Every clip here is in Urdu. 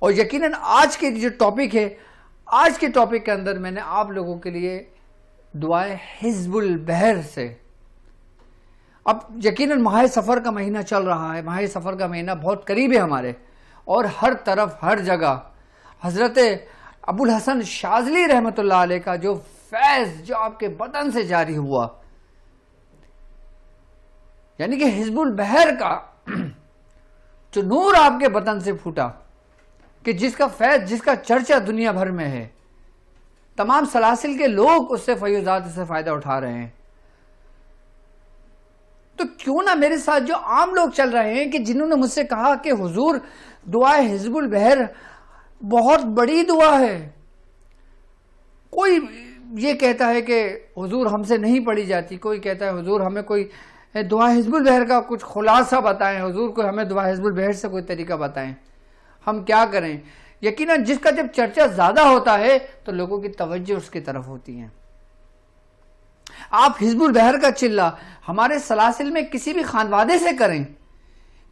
اور یقیناً آج کے جو ٹاپک ہے، آج کے ٹاپک کے اندر میں نے آپ لوگوں کے لیے دعائے حزب البحر سے، اب یقیناً ماہ سفر کا مہینہ چل رہا ہے، ماہ سفر کا مہینہ بہت قریب ہے ہمارے، اور ہر طرف ہر جگہ حضرت ابو الحسن شاذلی رحمۃ اللہ علیہ کا جو فیض جو آپ کے بدن سے جاری ہوا، یعنی کہ حزب البحر کا جو نور آپ کے بدن سے پھوٹا، کہ جس کا فیض، جس کا چرچا دنیا بھر میں ہے، تمام سلاسل کے لوگ اس سے فیوضات سے فائدہ اٹھا رہے ہیں، تو کیوں نہ میرے ساتھ جو عام لوگ چل رہے ہیں کہ جنہوں نے مجھ سے کہا کہ حضور دعائے حزب البحر بہت بڑی دعا ہے، کوئی یہ کہتا ہے کہ حضور ہم سے نہیں پڑھی جاتی، کوئی کہتا ہے حضور ہمیں کوئی دعا حزب البحر کا کچھ خلاصہ بتائیں، حضور کو ہمیں دعا حزب البحر سے کوئی طریقہ بتائیں، ہم کیا کریں؟ یقیناً جس کا جب چرچا زیادہ ہوتا ہے تو لوگوں کی توجہ اس کی طرف ہوتی ہے۔ آپ حزب البحر کا چلہ ہمارے سلاسل میں کسی بھی خانوادے سے کریں،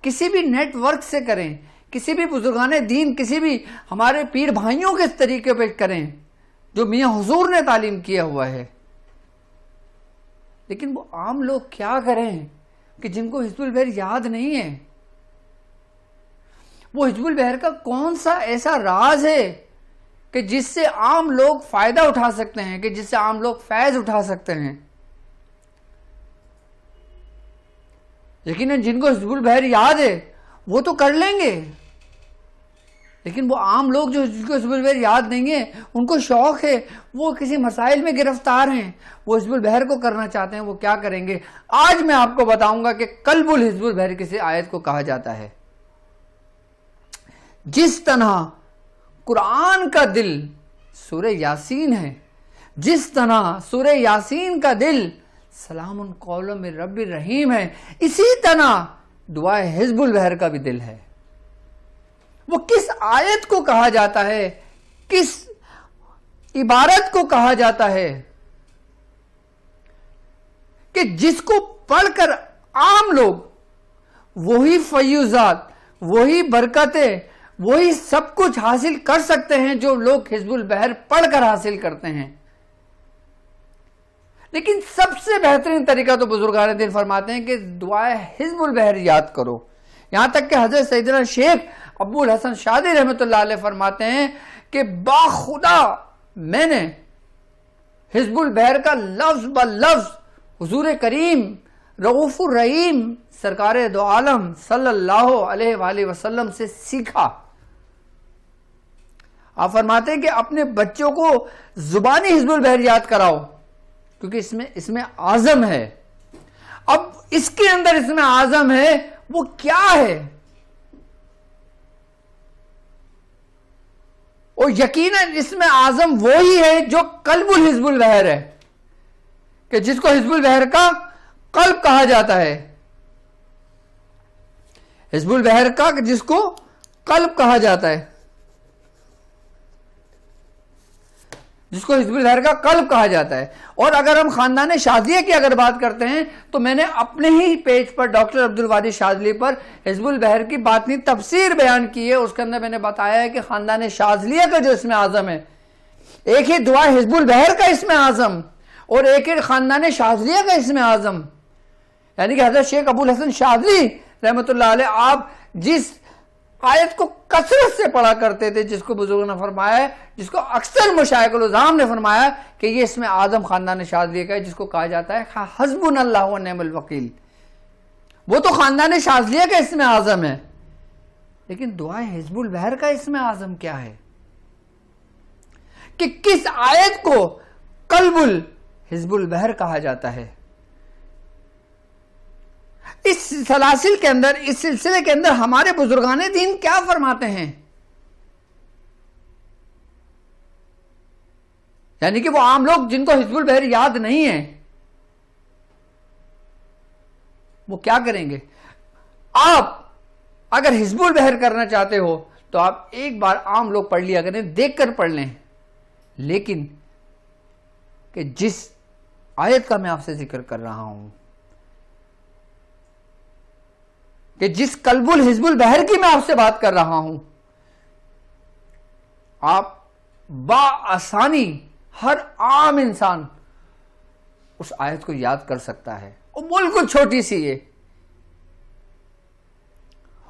کسی بھی نیٹ ورک سے کریں، کسی بھی بزرگان دین، کسی بھی ہمارے پیر بھائیوں کے طریقے پہ کریں جو میاں حضور نے تعلیم کیا ہوا ہے، لیکن وہ عام لوگ کیا کریں کہ جن کو حزب البحر یاد نہیں ہے؟ وہ حزب البحر کا کون سا ایسا راز ہے کہ جس سے عام لوگ فائدہ اٹھا سکتے ہیں، کہ جس سے عام لوگ فیض اٹھا سکتے ہیں؟ یقیناً جن کو حزب البحر یاد ہے وہ تو کر لیں گے، لیکن وہ عام لوگ جو جن کو حزب البحر یاد نہیں ہے، ان کو شوق ہے، وہ کسی مسائل میں گرفتار ہیں، وہ حزب البحر کو کرنا چاہتے ہیں، وہ کیا کریں گے؟ آج میں آپ کو بتاؤں گا کہ قلب الحزب البحر کسی آیت کو کہا جاتا ہے۔ جس طرح قرآن کا دل سورہ یاسین ہے، جس طرح سورہ یاسین کا دل سلام قول من رب الرحیم ہے، اسی طرح دعائے حزب البحر کا بھی دل ہے۔ وہ کس آیت کو کہا جاتا ہے، کس عبارت کو کہا جاتا ہے کہ جس کو پڑھ کر عام لوگ وہی فیوضات، وہی برکتیں، وہی سب کچھ حاصل کر سکتے ہیں جو لوگ حزب البحر پڑھ کر حاصل کرتے ہیں۔ لیکن سب سے بہترین طریقہ تو بزرگان دین فرماتے ہیں کہ دعائے حزب البحر یاد کرو، یہاں تک کہ حضرت سیدنا شیخ ابو الحسن شاذلی رحمۃ اللہ علیہ فرماتے ہیں کہ باخدا میں نے حزب البحر کا لفظ بلفظ حضور کریم رؤوف الرحیم سرکار دو عالم صلی اللہ علیہ وآلہ وسلم سے سیکھا۔ آپ فرماتے ہیں کہ اپنے بچوں کو زبانی حزب البحر یاد کراؤ، کیونکہ اس میں اعظم ہے۔ اب اس کے اندر اس میں اعظم ہے، وہ کیا ہے؟ اور یقیناً اس میں اعظم وہی ہے جو قلب الحزب البحر ہے، کہ جس کو حزب البحر کا قلب کہا جاتا ہے، حزب البحر کا جس کو قلب کہا جاتا ہے، جس کو حزب البحر کا قلب کہا جاتا ہے۔ اور اگر ہم خاندان شاذلیہ کی اگر بات کرتے ہیں تو میں نے اپنے ہی پیج پر ڈاکٹر عبدالوادی شاذلی پر حزب البحر کی باطنی تفسیر بیان کی ہے، اس کے اندر میں نے بتایا ہے کہ خاندان شاذلیہ کا جو اسم اعظم ہے، ایک ہی دعا حزب البحر کا اسم اعظم اور ایک ہی خاندان شاذلیہ کا اسم اعظم، یعنی کہ حضرت شیخ ابو الحسن شاذلی رحمۃ اللہ علیہ آپ جس آیت کو کثرت سے پڑھا کرتے تھے، جس کو بزرگوں نے فرمایا ہے، جس کو اکثر مشائخ العظام نے فرمایا کہ یہ اسم اعظم خاندان شاذلیہ کا ہے، جس کو کہا جاتا ہے حسبنا اللہ و نعم الوکیل، وہ تو خاندان شاذلیہ کا اسم اعظم ہے، لیکن دعائے حزب البحر کا اسم اعظم کیا ہے؟ کہ کس آیت کو قلب الحزب البحر کہا جاتا ہے؟ اس سلاسل کے اندر، اس سلسلے کے اندر ہمارے بزرگان دین کیا فرماتے ہیں؟ یعنی کہ وہ عام لوگ جن کو حزب البحر یاد نہیں ہے وہ کیا کریں گے؟ آپ اگر حزب البحر کرنا چاہتے ہو تو آپ ایک بار عام لوگ پڑھ لیا کریں، دیکھ کر پڑھ لیں، لیکن کہ جس آیت کا میں آپ سے ذکر کر رہا ہوں، کہ جس قلب الحزب البحر کی میں آپ سے بات کر رہا ہوں، آپ بآسانی ہر عام انسان اس آیت کو یاد کر سکتا ہے، وہ بالکل چھوٹی سی ہے،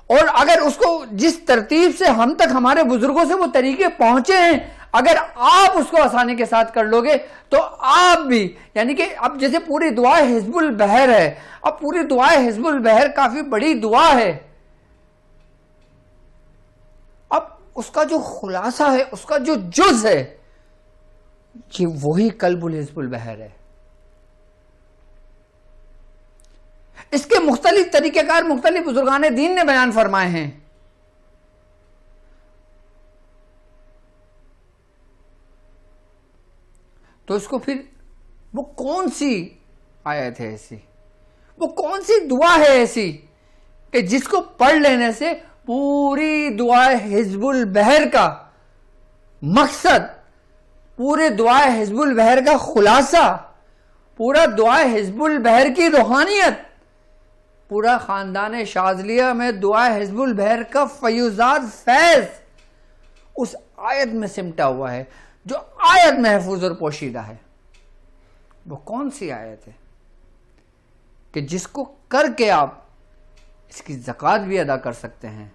اور اگر اس کو جس ترتیب سے ہم تک ہمارے بزرگوں سے وہ طریقے پہنچے ہیں، اگر آپ اس کو آسانی کے ساتھ کر لو گے تو آپ بھی، یعنی کہ اب جیسے پوری دعا حزب البحر ہے، اب پوری دعا حزب البحر کافی بڑی دعا ہے، اب اس کا جو خلاصہ ہے، اس کا جو جز ہے، کہ وہی قلب الحزب البحر ہے۔ اس کے مختلف طریقہ کار مختلف بزرگان دین نے بیان فرمائے ہیں۔ تو اس کو پھر وہ کون سی آیت ہے ایسی، وہ کون سی دعا ہے ایسی کہ جس کو پڑھ لینے سے پوری دعا حزب البحر کا مقصد، پورے دعا حزب البحر کا خلاصہ، پورا دعا حزب البحر کی روحانیت، پورا خاندان شاذلیہ میں دعا حزب البحر کا فیوزات فیض اس آیت میں سمٹا ہوا ہے، جو آیت محفوظ اور پوشیدہ ہے۔ وہ کون سی آیت ہے کہ جس کو کر کے آپ اس کی زکوٰۃ بھی ادا کر سکتے ہیں،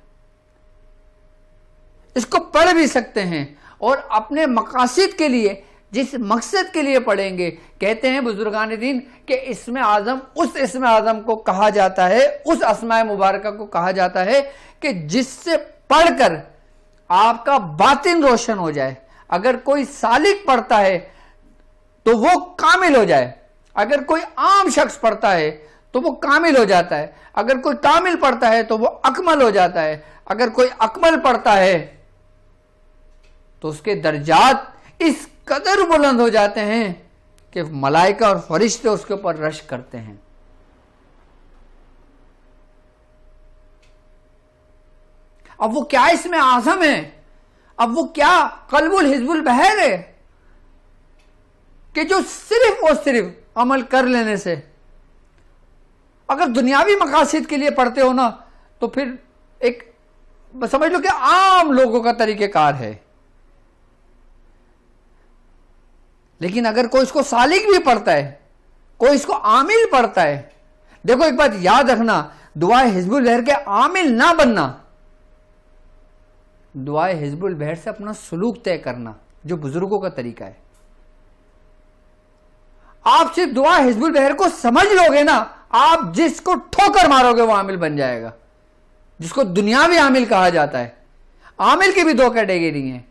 اس کو پڑھ بھی سکتے ہیں، اور اپنے مقاصد کے لیے، جس مقصد کے لیے پڑھیں گے، کہتے ہیں بزرگان دین کہ اسم اعظم اس اسم اعظم کو کہا جاتا ہے، اس اسماء مبارکہ کو کہا جاتا ہے کہ جس سے پڑھ کر آپ کا باطن روشن ہو جائے۔ اگر کوئی سالک پڑھتا ہے تو وہ کامل ہو جائے، اگر کوئی عام شخص پڑھتا ہے تو وہ کامل ہو جاتا ہے، اگر کوئی کامل پڑھتا ہے تو وہ اکمل ہو جاتا ہے، اگر کوئی اکمل پڑھتا ہے تو اس کے درجات اس قدر بلند ہو جاتے ہیں کہ ملائکہ اور فرشتے اس کے اوپر رش کرتے ہیں۔ اب وہ کیا اس میں اعظم ہے، اب وہ کیا قلب الحزب البحر ہے کہ جو صرف اور صرف عمل کر لینے سے، اگر دنیاوی مقاصد کے لیے پڑھتے ہو نا تو پھر ایک سمجھ لو کہ عام لوگوں کا طریقہ کار ہے، لیکن اگر کوئی اس کو سالک بھی پڑھتا ہے، کوئی اس کو عامل پڑھتا ہے، دیکھو ایک بات یاد رکھنا، دعا حزب البحر کے عامل نہ بننا، دعا حزب البحر سے اپنا سلوک طے کرنا جو بزرگوں کا طریقہ ہے۔ آپ صرف دعا حزب البحر کو سمجھ لو گے نا، آپ جس کو ٹھوکر مارو گے وہ عامل بن جائے گا، جس کو دنیاوی عامل کہا جاتا ہے۔ عامل کی بھی دو کیٹیگری ہیں،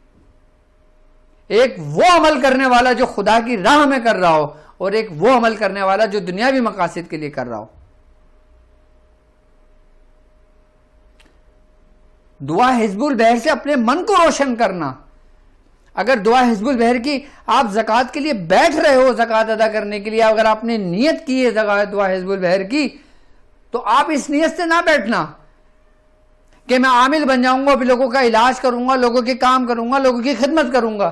ایک وہ عمل کرنے والا جو خدا کی راہ میں کر رہا ہو، اور ایک وہ عمل کرنے والا جو دنیاوی مقاصد کے لیے کر رہا ہو۔ دعا حزب البحر سے اپنے من کو روشن کرنا۔ اگر دعا حزب البحر کی آپ زکوٰۃ کے لیے بیٹھ رہے ہو، زکوٰۃ ادا کرنے کے لیے اگر آپ نے نیت کی ہے دعا حزب البحر کی، تو آپ اس نیت سے نہ بیٹھنا کہ میں عامل بن جاؤں گا، پھر لوگوں کا علاج کروں گا، لوگوں کے کام کروں گا، لوگوں کی خدمت کروں گا۔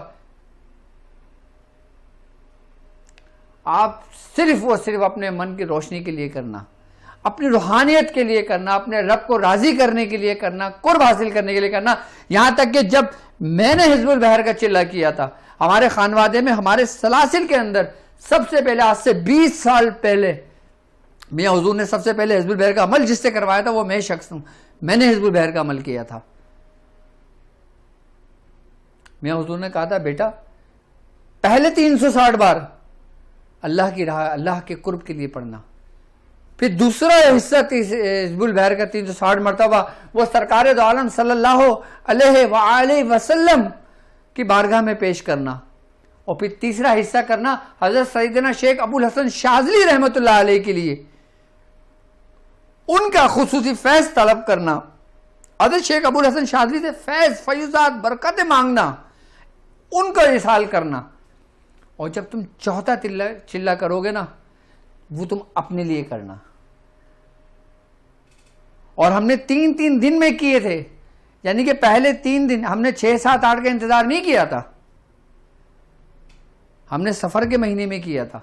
آپ صرف اور صرف اپنے من کی روشنی کے لیے کرنا، اپنی روحانیت کے لیے کرنا، اپنے رب کو راضی کرنے کے لیے کرنا، قرب حاصل کرنے کے لیے کرنا۔ یہاں تک کہ جب میں نے حزب البحر کا چلہ کیا تھا ہمارے خانوادے میں، ہمارے سلاسل کے اندر، سب سے پہلے آج سے 20 سال پہلے میاں حضور نے سب سے پہلے حزب البحر کا عمل جس سے کروایا تھا وہ میں شخص ہوں، میں نے حزب البحر کا عمل کیا تھا۔ میاں حضور نے کہا تھا بیٹا پہلے 360 بار اللہ کی راہ، اللہ کے قرب کے لیے پڑھنا، پھر دوسرا حصہ حزب البحر کا 360 مرتبہ وہ سرکار دو عالم صلی اللہ علیہ وآلہ وسلم کی بارگاہ میں پیش کرنا، اور پھر تیسرا حصہ کرنا حضرت سیدنا شیخ ابو الحسن شاذلی رحمۃ اللہ علیہ کے لیے، ان کا خصوصی فیض طلب کرنا، حضرت شیخ ابو الحسن شاذلی سے فیض، فیوزات، برکتیں مانگنا، ان کا اصحال کرنا۔ اور جب تم چوتھا چلہ کرو گے نا وہ تم اپنے لیے کرنا۔ اور ہم نے 3 دن میں کیے تھے، یعنی کہ پہلے 3 دن ہم نے 6, 7, 8 کا انتظار نہیں کیا تھا، ہم نے سفر کے مہینے میں کیا تھا۔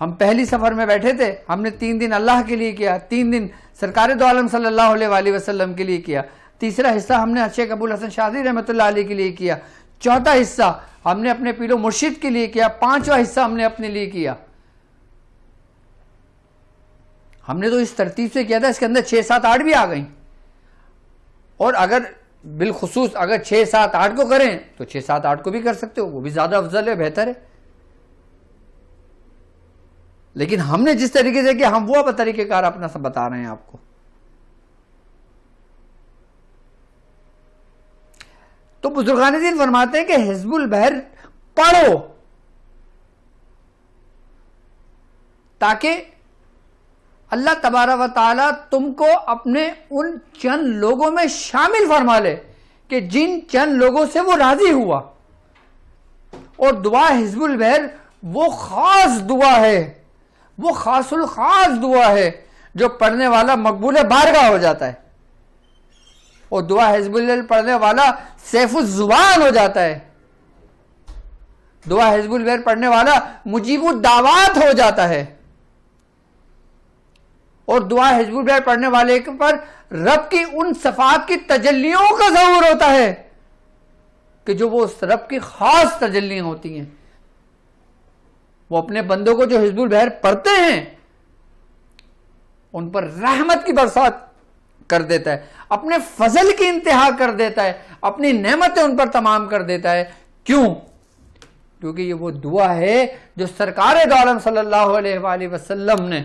ہم پہلی سفر میں بیٹھے تھے، ہم نے 3 دن اللہ کے لیے کیا، 3 دن سرکار دو عالم صلی اللہ علیہ وآلہ وسلم کے لیے کیا، تیسرا حصہ ہم نے شیخ ابو الحسن شاذلی رحمۃ اللہ علیہ کے لیے کیا، چوتھا حصہ ہم نے اپنے پیر و مرشد کے لیے کیا, پانچواں حصہ ہم نے اپنے لیے کیا. ہم نے تو اس ترتیب سے کیا تھا, اس کے اندر 6 7 8 بھی آ گئیں. اور اگر بالخصوص اگر 6 7 8 کو کریں تو 6 7 8 کو بھی کر سکتے ہو, وہ بھی زیادہ افضل ہے, بہتر ہے. لیکن ہم نے جس طریقے سے کیا, ہم وہ طریقہ کار اپنا سب بتا رہے ہیں آپ کو. تو بزرگان دین فرماتے ہیں کہ حزب البحر پڑھو تاکہ اللہ تبارک و تعالی تم کو اپنے ان چند لوگوں میں شامل فرما لے کہ جن چند لوگوں سے وہ راضی ہوا. اور دعا حزب البحر وہ خاص دعا ہے, وہ خاص الخاص دعا ہے جو پڑھنے والا مقبول بارگاہ ہو جاتا ہے. اور دعا حزب البحر پڑھنے والا سیف الزبان ہو جاتا ہے. دعا حزب البحر پڑھنے والا مجیب الدعوات ہو جاتا ہے. اور دعا حزب البحر پڑھنے والے پر رب کی ان صفات کی تجلیوں کا ظہور ہوتا ہے کہ جو وہ اس رب کی خاص تجلیاں ہوتی ہیں. وہ اپنے بندوں کو جو حزب البحر پڑھتے ہیں ان پر رحمت کی برسات کر دیتا ہے, اپنے فضل کی انتہا کر دیتا ہے, اپنی نعمتیں ان پر تمام کر دیتا ہے. کیوں؟ کیونکہ یہ وہ دعا ہے جو سرکار دو عالم صلی اللہ علیہ وآلہ وسلم نے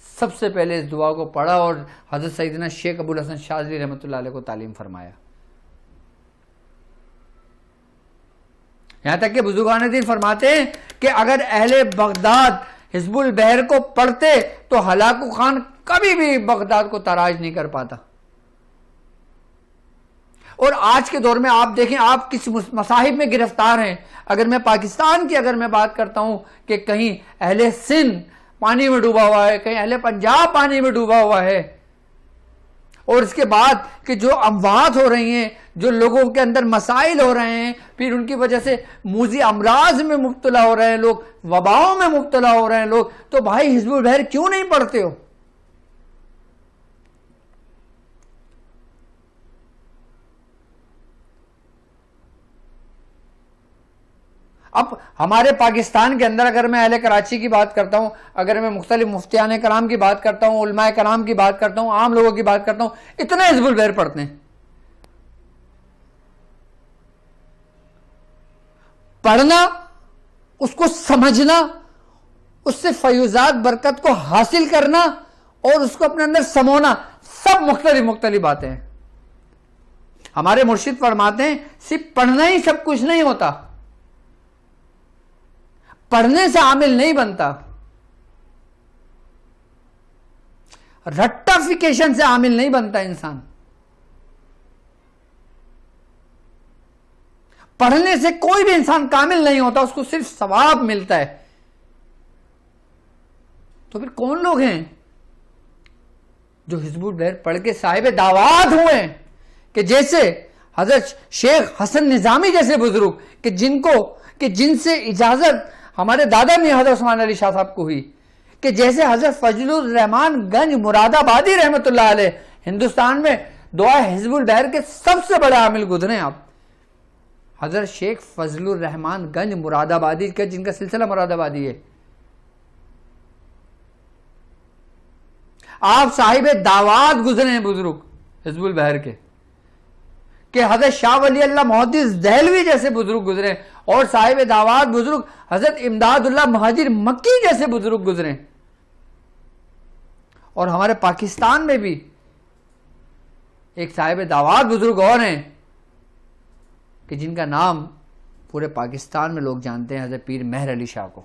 سب سے پہلے اس دعا کو پڑھا اور حضرت سیدنا شیخ ابو الحسن شاذلی رحمۃ اللہ علیہ کو تعلیم فرمایا. یہاں تک کہ بزرگان دین فرماتے ہیں کہ اگر اہل بغداد حزب البحر کو پڑھتے تو ہلاکو خان کبھی بھی بغداد کو تاراج نہیں کر پاتا. اور آج کے دور میں آپ دیکھیں, آپ کس مصاحب میں گرفتار ہیں. اگر میں پاکستان کی اگر میں بات کرتا ہوں کہ کہیں اہل سندھ پانی میں ڈوبا ہوا ہے, کہیں اہل پنجاب پانی میں ڈوبا ہوا ہے, اور اس کے بعد کہ جو اموات ہو رہی ہیں, جو لوگوں کے اندر مسائل ہو رہے ہیں, پھر ان کی وجہ سے موذی امراض میں مبتلا ہو رہے ہیں لوگ, وباؤں میں مبتلا ہو رہے ہیں لوگ, تو بھائی حزب البحر کیوں نہیں پڑھتے ہو؟ اب ہمارے پاکستان کے اندر اگر میں اہل کراچی کی بات کرتا ہوں, اگر میں مختلف مفتیان کرام کی بات کرتا ہوں, علماء کرام کی بات کرتا ہوں, عام لوگوں کی بات کرتا ہوں, اتنا حزب البحر پڑھتے ہیں. پڑھنا, اس کو سمجھنا, اس سے فیوزات برکت کو حاصل کرنا اور اس کو اپنے اندر سمونا, سب مختلف باتیں ہیں. ہمارے مرشد فرماتے ہیں صرف پڑھنا ہی سب کچھ نہیں ہوتا, پڑھنے سے عامل نہیں بنتا, رٹافیکیشن سے عامل نہیں بنتا انسان. پڑھنے سے کوئی بھی انسان کامل نہیں ہوتا, اس کو صرف ثواب ملتا ہے. تو پھر کون لوگ ہیں جو حزب البحر پڑھ کے صاحب دعوات ہوئے, کہ جیسے حضرت شیخ حسن نظامی جیسے بزرگ کہ جن سے اجازت ہمارے دادا میاں حضرت عثمان علی شاہ صاحب کو ہوئی, کہ جیسے حضرت فضل الرحمان گنج مراد آبادی رحمۃ اللہ علیہ ہندوستان میں دعا حزب البحر کے سب سے بڑے عامل گزرے ہیں. آپ حضرت شیخ فضل الرحمان گنج مراد آبادی کا, جن کا سلسلہ مراد آبادی ہے, آپ صاحب دعوات گزرے ہیں بزرگ حزب البحر کے, کہ حضرت شاہ ولی اللہ محدث دہلوی جیسے بزرگ گزرے, اور صاحب دعوات بزرگ حضرت امداد اللہ مہاجر مکی جیسے بزرگ گزرے. اور ہمارے پاکستان میں بھی ایک صاحب دعوات بزرگ اور ہیں کہ جن کا نام پورے پاکستان میں لوگ جانتے ہیں, حضرت پیر مہر علی شاہ کو.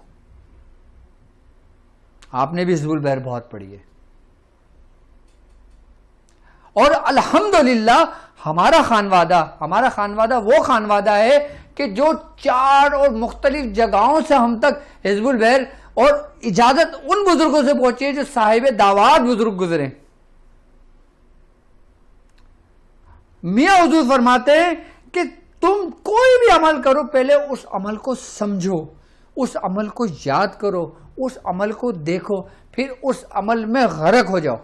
آپ نے بھی حزب البحر بہت پڑھی ہے, اور الحمدللہ ہمارا خانوادہ وہ خانوادہ ہے کہ جو 4 اور مختلف جگہوں سے ہم تک حزب البحر اور اجازت ان بزرگوں سے پہنچی ہے جو صاحب دعوات بزرگ گزرے. میاں حضور فرماتے ہیں کہ تم کوئی بھی عمل کرو, پہلے اس عمل کو سمجھو, اس عمل کو یاد کرو, اس عمل کو دیکھو, پھر اس عمل میں غرق ہو جاؤ.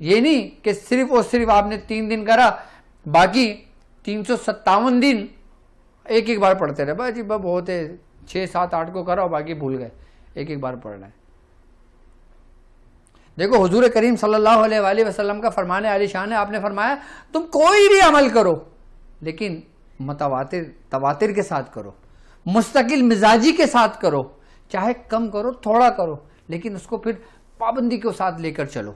یہ نہیں کہ صرف اور صرف آپ نے 3 دن کرا, باقی 357 دن ایک ایک بار پڑھتے رہے، بھائی جی بب ہوتے 6 7 8 کو کرو باقی بھول گئے، ایک ایک بار پڑھ رہے ہیں۔ دیکھو حضور کریم صلی اللہ علیہ وآلہ وسلم کا فرمان عالی شان ہے، آپ نے فرمایا تم کوئی بھی عمل کرو لیکن تواتر کے ساتھ کرو، مستقل مزاجی کے ساتھ کرو، چاہے کم کرو تھوڑا کرو لیکن اس کو پھر پابندی کے ساتھ لے کر چلو۔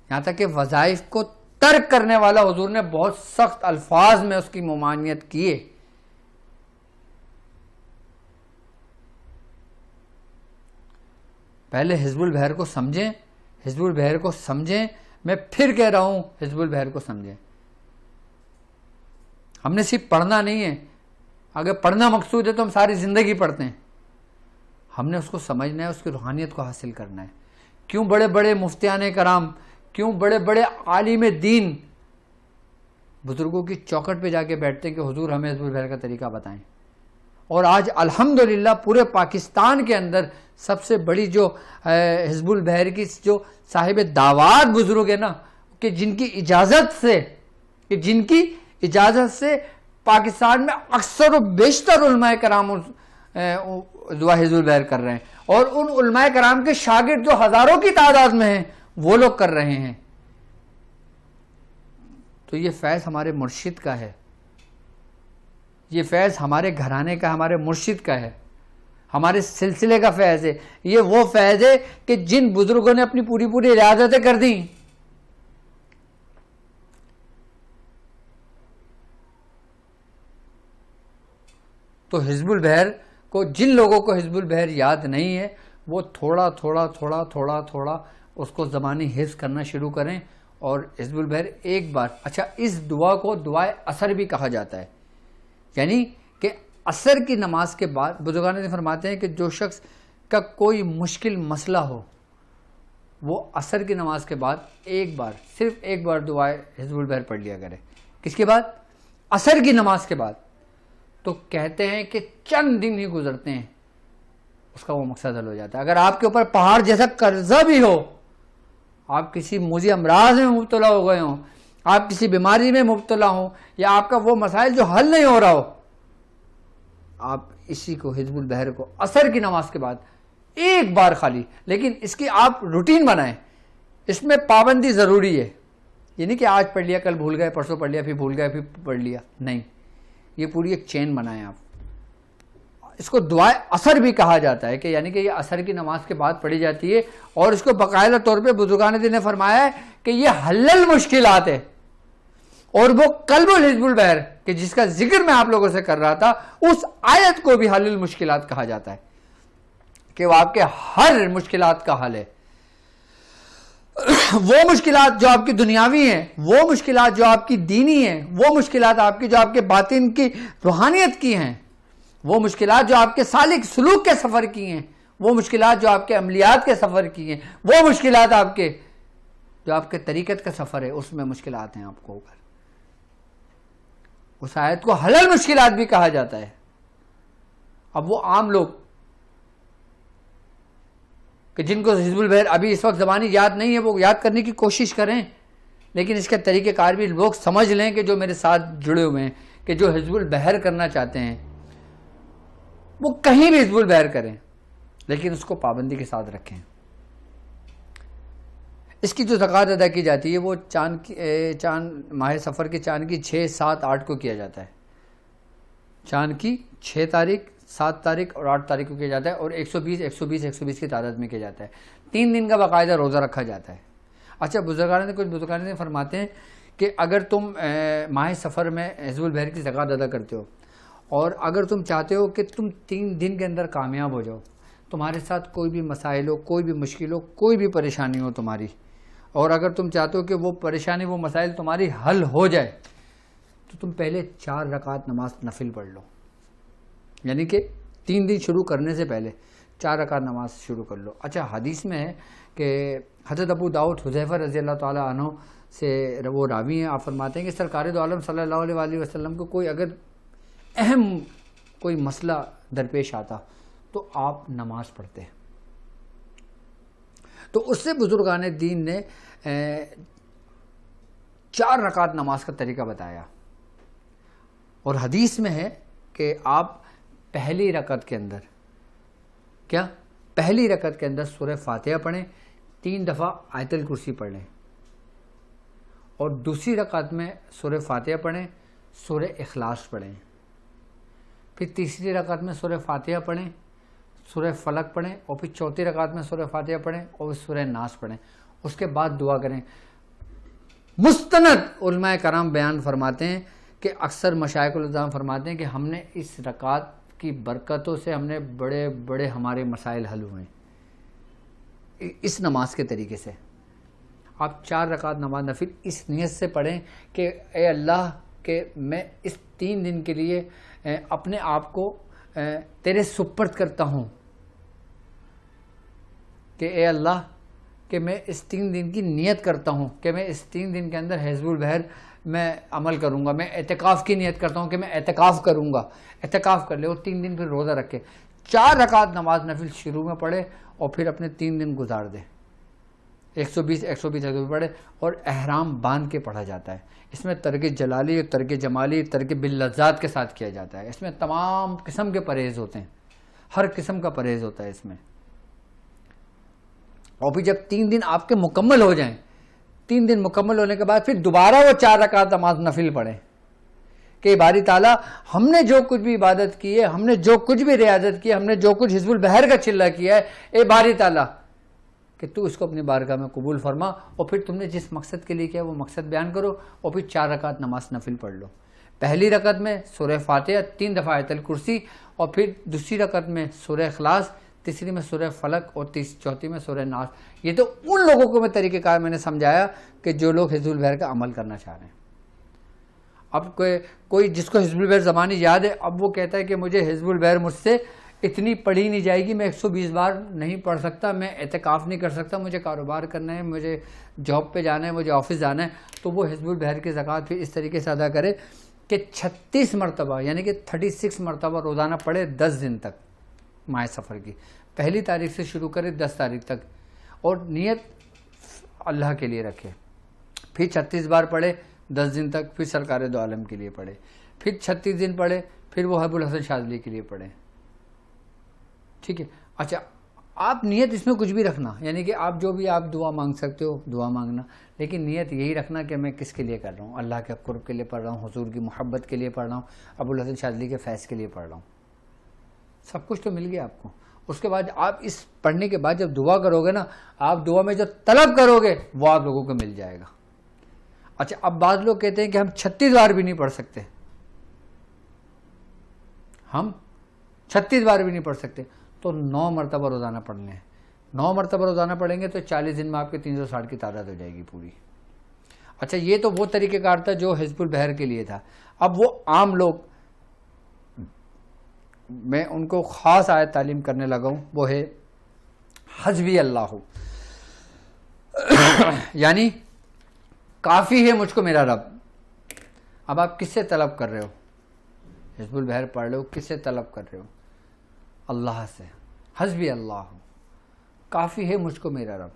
یہاں تک کہ وظائف کو ترک کرنے والا حضور نے بہت سخت الفاظ میں اس کی ممانعت کیے۔ پہلے حزب البحر کو سمجھیں، حزب البحر کو سمجھیں، میں پھر کہہ رہا ہوں حزب البحر کو سمجھیں۔ ہم نے صرف پڑھنا نہیں ہے، اگر پڑھنا مقصود ہے تو ہم ساری زندگی پڑھتے ہیں، ہم نے اس کو سمجھنا ہے، اس کی روحانیت کو حاصل کرنا ہے۔ کیوں بڑے بڑے مفتیان کرام، کیوں بڑے بڑے عالم دین بزرگوں کی چوکھٹ پہ جا کے بیٹھتے ہیں کہ حضور ہمیں حزب البحر کا طریقہ بتائیں، اور آج الحمدللہ پورے پاکستان کے اندر سب سے بڑی جو حزب البحر کی جو صاحب دعوات بزرگ ہے نا، کہ جن کی اجازت سے پاکستان میں اکثر و بیشتر علماء کرام دعا حزب البحر کر رہے ہیں، اور ان علماء کرام کے شاگرد جو ہزاروں کی تعداد میں ہیں وہ لوگ کر رہے ہیں، تو یہ فیض ہمارے مرشد کا ہے، یہ فیض ہمارے گھرانے کا، ہمارے مرشد کا ہے، ہمارے سلسلے کا فیض ہے۔ یہ وہ فیض ہے کہ جن بزرگوں نے اپنی پوری ریاضتیں کر دیں۔ تو حزب البحر کو، جن لوگوں کو حزب البحر یاد نہیں ہے وہ تھوڑا تھوڑا اس کو زبانی حفظ کرنا شروع کریں، اور حزب البحر ایک بار، اچھا اس دعا کو دعائے اثر بھی کہا جاتا ہے، یعنی کہ عصر کی نماز کے بعد بزرگان نے فرماتے ہیں کہ جو شخص کا کوئی مشکل مسئلہ ہو وہ عصر کی نماز کے بعد صرف ایک بار دعائے حزب البحر پڑھ لیا کرے۔ کس کے بعد؟ عصر کی نماز کے بعد۔ تو کہتے ہیں کہ چند دن ہی گزرتے ہیں اس کا وہ مقصد حل ہو جاتا ہے۔ اگر آپ کے اوپر پہاڑ جیسا قرضہ بھی ہو، آپ کسی موذی امراض میں مبتلا ہو گئے ہوں، آپ کسی بیماری میں مبتلا ہوں، یا آپ کا وہ مسائل جو حل نہیں ہو رہا ہو، آپ اسی کو حزب البحر کو عصر کی نماز کے بعد ایک بار خالی، لیکن اس کی آپ روٹین بنائیں، اس میں پابندی ضروری ہے، یہ نہیں کہ آج پڑھ لیا کل بھول گئے، پرسوں پڑھ لیا پھر بھول گئے پھر پڑھ لیا، نہیں، یہ پوری ایک چین بنائیں آپ۔ اس کو دعائے عصر بھی کہا جاتا ہے، کہ یعنی کہ یہ عصر کی نماز کے بعد پڑھی جاتی ہے، اور اس کو باقاعدہ طور پہ بزرگان دین نے فرمایا ہے کہ یہ حل المشکلات ہے، اور وہ قلب الحزب البحر کہ جس کا ذکر میں آپ لوگوں سے کر رہا تھا، اس آیت کو بھی حل المشکلات کہا جاتا ہے، کہ وہ آپ کے ہر مشکلات کا حل ہے۔ وہ مشکلات جو آپ کی دنیاوی ہیں، وہ مشکلات جو آپ کی دینی ہیں، وہ مشکلات آپ کی جو آپ کے باطن کی روحانیت کی ہیں، وہ مشکلات جو آپ کے سالک سلوک کے سفر کی ہیں، وہ مشکلات جو آپ کے عملیات کے سفر کی ہیں، وہ مشکلات آپ کے جو آپ کے طریقت کا سفر ہے اس میں مشکلات ہیں آپ کو اوپر، اس آیت کو حل المشکلات بھی کہا جاتا ہے۔ اب وہ عام لوگ کہ جن کو حزب البحر ابھی اس وقت زبانی یاد نہیں ہے، وہ یاد کرنے کی کوشش کریں، لیکن اس کے طریقہ کار بھی لوگ سمجھ لیں کہ جو میرے ساتھ جڑے ہوئے ہیں، کہ جو حزب البحر کرنا چاہتے ہیں وہ کہیں بھی حزب البحر کریں، لیکن اس کو پابندی کے ساتھ رکھیں۔ اس کی جو زکوٰۃ ادا کی جاتی ہے وہ چاند ماہ سفر کے چاند کی 6 7 8 کو کیا جاتا ہے، چاند کی 6 تاریخ 7 تاریخ اور 8 تاریخ کو کیا جاتا ہے، اور 120 کی تعداد میں کیا جاتا ہے، 3 دن کا باقاعدہ روزہ رکھا جاتا ہے۔ اچھا کچھ بزرگان نے فرماتے ہیں کہ اگر تم ماہ سفر میں حزب البحر کی زکوٰۃ ادا کرتے ہو، اور اگر تم چاہتے ہو کہ تم 3 دن کے اندر کامیاب ہو جاؤ، تمہارے ساتھ کوئی بھی مسائل ہو، کوئی بھی مشکل ہو، کوئی بھی پریشانی ہو تمہاری، اور اگر تم چاہتے ہو کہ وہ پریشانی وہ مسائل تمہاری حل ہو جائے، تو تم پہلے 4 رکعت نماز نفل پڑھ لو، یعنی کہ 3 دن شروع کرنے سے پہلے 4 رکعت نماز شروع کر لو۔ اچھا حدیث میں ہے کہ حضرت ابو داؤد حذیفہ رضی اللہ تعالیٰ عنہ سے وہ راوی ہیں، آپ فرماتے ہیں کہ سرکار دو عالم صلی اللہ علیہ وآلہ وسلم کو کوئی اگر اہم کوئی مسئلہ درپیش آتا تو آپ نماز پڑھتے ہیں۔ تو اس سے بزرگان دین نے 4 رکعت نماز کا طریقہ بتایا۔ اور حدیث میں ہے کہ آپ پہلی رکعت کے اندر پہلی رکعت کے اندر سورہ فاتحہ پڑھیں، 3 دفعہ آیت الکرسی پڑھ لیں، اور دوسری رکعت میں سورہ فاتحہ پڑھیں، سورہ اخلاص پڑھیں، پھر تیسری رکعت میں سورہ فاتحہ پڑھیں، سورہ فلق پڑھیں، اور پھر چوتھی رکعت میں سورہ فاتحہ پڑھیں اور سورہ ناس پڑھیں. اس کے بعد دعا کریں. مستند علماء کرام بیان فرماتے ہیں کہ اکثر مشائخ العظام فرماتے ہیں کہ ہم نے اس رکعت کی برکتوں سے ہم نے بڑے بڑے ہمارے مسائل حل ہوئے ہیں اس نماز کے طریقے سے. آپ 4 رکعت نماز نفل اس نیت سے پڑھیں کہ اے اللہ کہ میں اس 3 دن کے لیے اپنے آپ کو تیرے سپرد کرتا ہوں، کہ اے اللہ کہ میں اس 3 دن کی نیت کرتا ہوں کہ میں اس 3 دن کے اندر حزب البحر میں عمل کروں گا. میں اعتکاف کی نیت کرتا ہوں کہ میں اعتکاف کروں گا. اعتکاف کر لے اور 3 دن پھر روزہ رکھے. 4 رکعت نماز نفل شروع میں پڑھے اور پھر اپنے 3 دن گزار دے. 120 پڑھے اور احرام باندھ کے پڑھا جاتا ہے. اس میں ترک جلالی اور ترک جمالی ترک باللذات کے ساتھ کیا جاتا ہے. اس میں تمام قسم کے پرہیز ہوتے ہیں، ہر قسم کا پرہیز ہوتا ہے اس میں. اور پھر جب 3 دن آپ کے مکمل ہو جائیں، 3 دن مکمل ہونے کے بعد پھر دوبارہ وہ 4 رکعت نماز نفل پڑھیں کہ باری تعالیٰ ہم نے جو کچھ بھی عبادت کی ہے، ہم نے جو کچھ بھی ریاضت کی ہے، ہم نے جو کچھ حزب البحر کا چلہ کیا ہے، اے باری تعالیٰ کہ تو اس کو اپنی بارگاہ میں قبول فرما، اور پھر تم نے جس مقصد کے لیے کیا وہ مقصد بیان کرو، اور پھر 4 رکعت نماز نفل پڑھ لو. پہلی رکعت میں سورہ فاتحہ، 3 دفعہ آیت الکرسی، اور پھر دوسری رکعت میں سورہ اخلاص، تیسری میں سورہ فلق اور چوتھی میں سورہ ناس. یہ تو ان لوگوں کو میں طریقہ کار میں نے سمجھایا کہ جو لوگ حزب البحر کا عمل کرنا چاہ رہے ہیں. اب کوئی جس کو حزب البحر زبانی یاد ہے، اب وہ کہتا ہے کہ مجھے حزب البحر مجھ سے اتنی پڑھی نہیں جائے گی، میں 120 بار نہیں پڑھ سکتا، میں اعتکاف نہیں کر سکتا، مجھے کاروبار کرنا ہے، مجھے جاب پہ جانا ہے، مجھے آفس جانا ہے. تو وہ حزب البحر کی زکوٰۃ پھر اس طریقے سے ادا کرے کہ 36 مرتبہ یعنی کہ 36 مرتبہ روزانہ پڑھے 10 دن تک ماہ سفر کی. پہلی تاریخ سے شروع کرے 10 تاریخ تک، اور نیت اللہ کے لیے رکھے. پھر 36 بار پڑھے 10 دن تک، پھر سرکار دو عالم کے لیے پڑھے، پھر 36 دن پڑھے، پھر وہ ابو الحسن شاذلی کے لیے پڑھے. ٹھیک ہے. اچھا، آپ نیت اس میں کچھ بھی رکھنا، یعنی کہ آپ جو بھی آپ دعا مانگ سکتے ہو دعا مانگنا، لیکن نیت یہی رکھنا کہ میں کس کے لیے کر رہا ہوں، اللہ کے قرب کے لیے پڑھ رہا ہوں، حضور کی محبت کے لیے پڑھ رہا ہوں، ابو الحسن شاذلی کے فیض کے لیے پڑھ رہا ہوں. سب کچھ تو مل گیا آپ کو. اس کے بعد آپ اس پڑھنے کے بعد جب دعا کرو گے نا، آپ دعا میں جو طلب کرو گے وہ آپ لوگوں کو مل جائے گا. اچھا، اب بعض لوگ کہتے ہیں کہ ہم 36 بار بھی نہیں پڑھ سکتے، ہم 36 بار بھی نہیں پڑھ سکتے، تو 9 مرتبہ روزانہ پڑھ لیں. 9 مرتبہ روزانہ پڑھیں گے تو 40 دن میں آپ کے 360 کی تعداد ہو جائے گی پوری. اچھا، یہ تو وہ طریقہ کار تھا جو حزب البحر کے لیے تھا. اب وہ عام لوگ، میں ان کو خاص آیت تعلیم کرنے لگا ہوں، وہ ہے حسبی اللہ، یعنی کافی ہے مجھ کو میرا رب. اب آپ کس سے طلب کر رہے ہو؟ حزب البحر پڑھ رہے ہو، کس سے طلب کر رہے ہو؟ اللہ سے. حسبی اللہ، کافی ہے مجھ کو میرا رب.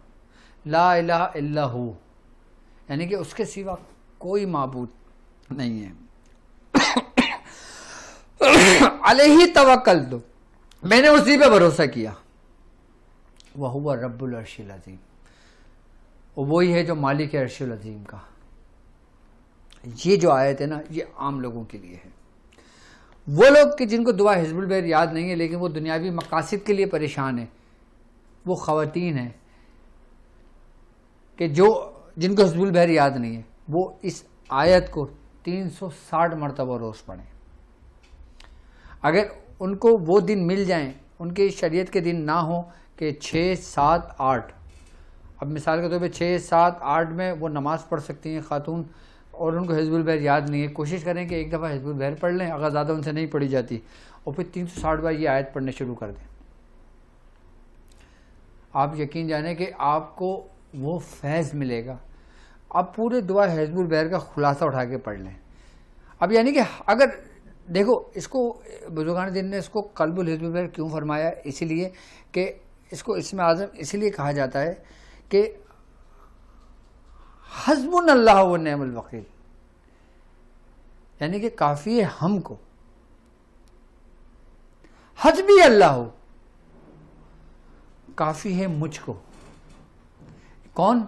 لا الہ الا ہو، یعنی کہ اس کے سوا کوئی معبود نہیں ہے. علیہ توکلت، میں نے اسی پہ بھروسہ کیا. وہو رب العرش العظیم، وہی ہے جو مالک ہے عرش العظیم کا. یہ جو آیت ہے نا، یہ عام لوگوں کے لیے ہے. وہ لوگ کہ جن کو دعا حزب البحر یاد نہیں ہے لیکن وہ دنیاوی مقاصد کے لیے پریشان ہیں، وہ خواتین ہیں کہ جن کو حزب البحر یاد نہیں ہے، وہ اس آیت کو 360 مرتبہ روز پڑھیں. اگر ان کو وہ دن مل جائیں، ان کی شریعت کے دن نہ ہوں کہ 6، 7، 8، اب مثال کے طور پہ 6، 7، 8 میں وہ نماز پڑھ سکتی ہیں خاتون، اور ان کو حزب البحر یاد نہیں ہے، کوشش کریں کہ ایک دفعہ حزب البحر پڑھ لیں اگر زیادہ ان سے نہیں پڑھی جاتی، اور پھر 360 بار یہ آیت پڑھنے شروع کر دیں. آپ یقین جانیں کہ آپ کو وہ فیض ملے گا. آپ پورے دعا حزب البحر کا خلاصہ اٹھا کے پڑھ لیں. اب یعنی کہ اگر دیکھو، اس کو بزرگان دین نے اس کو قلب الحزب البحر کیوں فرمایا؟ اسی لیے کہ اس کو اسم اعظم اسی لیے کہا جاتا ہے کہ حسبنا اللہ و نعم الوکیل، یعنی کہ کافی ہے ہم کو. حسبی اللہ ہو، کافی ہے مجھ کو. کون؟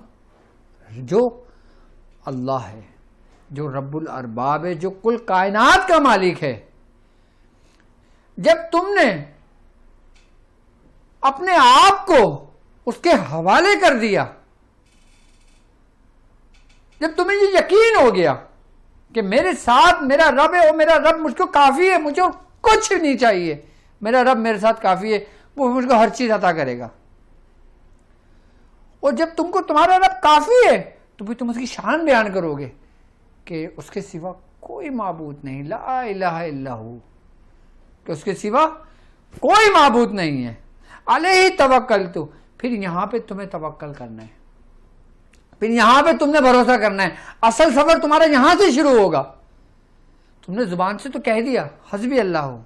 جو اللہ ہے، جو رب الارباب ہے، جو کل کائنات کا مالک ہے. جب تم نے اپنے آپ کو اس کے حوالے کر دیا، جب تمہیں یہ یقین ہو گیا کہ میرے ساتھ میرا رب ہے اور میرا رب مجھ کو کافی ہے، مجھے کچھ نہیں چاہیے، میرا رب میرے ساتھ کافی ہے، وہ مجھ کو ہر چیز عطا کرے گا. اور جب تم کو تمہارا رب کافی ہے تو بھی تم اس کی شان بیان کرو گے کہ اس کے سوا کوئی معبود نہیں، لا الہ الا ہو، کہ اس کے سوا کوئی معبود نہیں ہے. علیہ توکلت، پھر یہاں پہ تمہیں توکل کرنا ہے، پھر یہاں پہ تم نے بھروسہ کرنا ہے. اصل سفر تمہارا یہاں سے شروع ہوگا. تم نے زبان سے تو کہہ دیا حسبی اللہ ہو،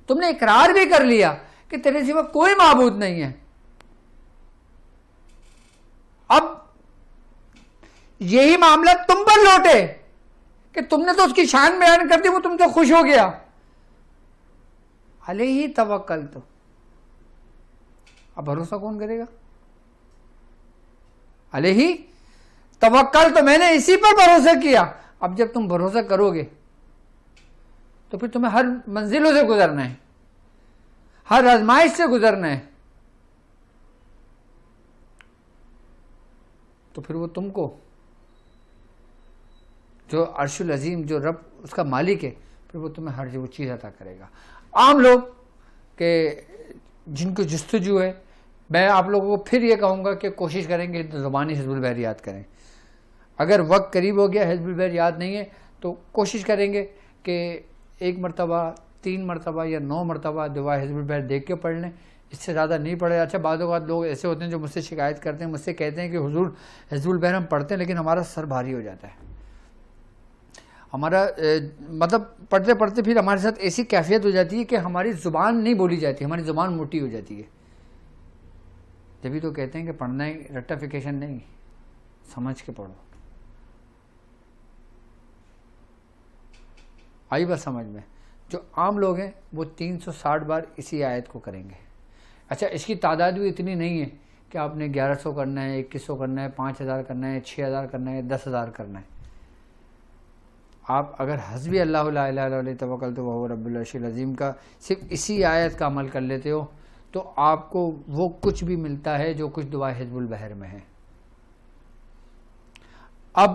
تم نے اقرار بھی کر لیا کہ تیرے سوا کوئی معبود نہیں ہے. اب یہی معاملہ تم پر لوٹے کہ تم نے تو اس کی شان بیان کر دی، وہ تم سے خوش ہو گیا. علیہ توکلت، اب بھروسہ کون کرے گا؟ علیہ توکل، تو میں نے اسی پر بھروسہ کیا. اب جب تم بھروسہ کرو گے تو پھر تمہیں ہر منزلوں سے گزرنا ہے، ہر آزمائش سے گزرنا ہے. تو پھر وہ تم کو جو عرش العظیم، جو رب اس کا مالک ہے، پھر وہ تمہیں ہر وہ چیز عطا کرے گا. عام لوگ کہ جن کو جستجو ہے، میں آپ لوگوں کو پھر یہ کہوں گا کہ کوشش کریں گے زبانی حزب البحر یاد کریں. اگر وقت قریب ہو گیا حزب البحر یاد نہیں ہے تو کوشش کریں گے کہ 1 مرتبہ 3 مرتبہ یا 9 مرتبہ دعا حزب البحر دیکھ کے پڑھ لیں، اس سے زیادہ نہیں پڑھے. اچھا بعض اوقات لوگ ایسے ہوتے ہیں جو مجھ سے شکایت کرتے ہیں، مجھ سے کہتے ہیں کہ حضور حزب البحر ہم پڑھتے ہیں لیکن ہمارا سر بھاری ہو جاتا ہے، ہمارا مطلب پڑھتے پڑھتے پھر ہمارے ساتھ ایسی کیفیت ہو جاتی ہے کہ ہماری زبان نہیں بولی جاتی، ہماری زبان موٹی ہو جاتی ہے. جبھی تو کہتے ہیں کہ پڑھنا ہی رٹیفیکیشن نہیں، سمجھ کے پڑھو. آئی بات سمجھ میں؟ جو عام لوگ ہیں وہ 360 بار اسی آیت کو کریں گے. اچھا اس کی تعداد بھی اتنی نہیں ہے کہ آپ نے 1100 کرنا ہے، 2100 کرنا ہے، 5000 کرنا ہے، 6000 کرنا ہے، 10000 کرنا ہے. آپ اگر حسبی اللہ لا الہ الا اللہ توکلت وہو رب العرش العظیم کا صرف اسی آیت کا عمل کر لیتے ہو تو آپ کو وہ کچھ بھی ملتا ہے جو کچھ دعا حزب البحر میں ہے. اب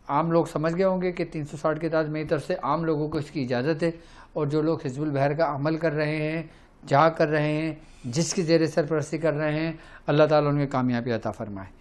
عام لوگ سمجھ گئے ہوں گے کہ 360 کے تعداد میری طرف سے عام لوگوں کو اس کی اجازت ہے، اور جو لوگ حزب البحر کا عمل کر رہے ہیں، جا کر رہے ہیں، جس کی زیر سرپرستی کر رہے ہیں، اللہ تعالیٰ ان کی کامیابی عطا فرمائے.